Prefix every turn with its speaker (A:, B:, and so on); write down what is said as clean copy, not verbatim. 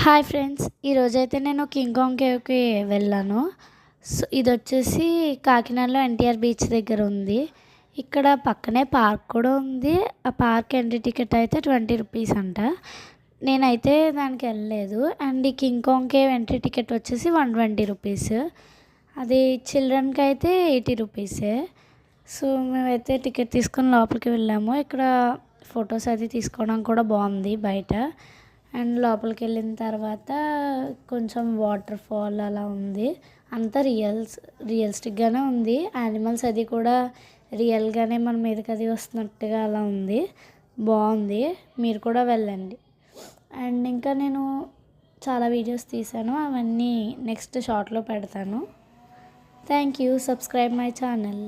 A: Hi friends, ఈరోజైతే నేను king Kong కేవ్‌కి వెళ్ళాను. సో, ఇదొచ్చేసి కాకినాడలో ఎన్టీఆర్ బీచ్ దగ్గర ఉంది. ఇక్కడ పక్కనే పార్క్ కూడా ఉంది. ఆ పార్క్ ఎంట్రీ టికెట్ అయితే 20 రూపీస్ అంట. నేనైతే దానికి వెళ్ళలేదు. అండ్ ఈ king Kong cave entry ticket వచ్చేసి 120 రూపీస్. అది చిల్డ్రన్‌కి అయితే 80 రూపీసే. సో, మేమైతే టికెట్ తీసుకొని లోపలికి వెళ్ళాము. ఇక్కడ ఫొటోస్ అది తీసుకోవడం కూడా బాగుంది బయట. అండ్ లోపలికి వెళ్ళిన తర్వాత కొంచెం వాటర్ ఫాల్ అలా ఉంది. అంతా రియలిస్టిక్గానే ఉంది. యానిమల్స్ అది కూడా రియల్గానే మన మీదకి అది వస్తున్నట్టుగా అలా ఉంది. బాగుంది, మీరు కూడా వెళ్ళండి. అండ్ ఇంకా నేను చాలా వీడియోస్ తీసాను, అవన్నీ నెక్స్ట్ షార్ట్లో పెడతాను. Thank you. Subscribe my channel.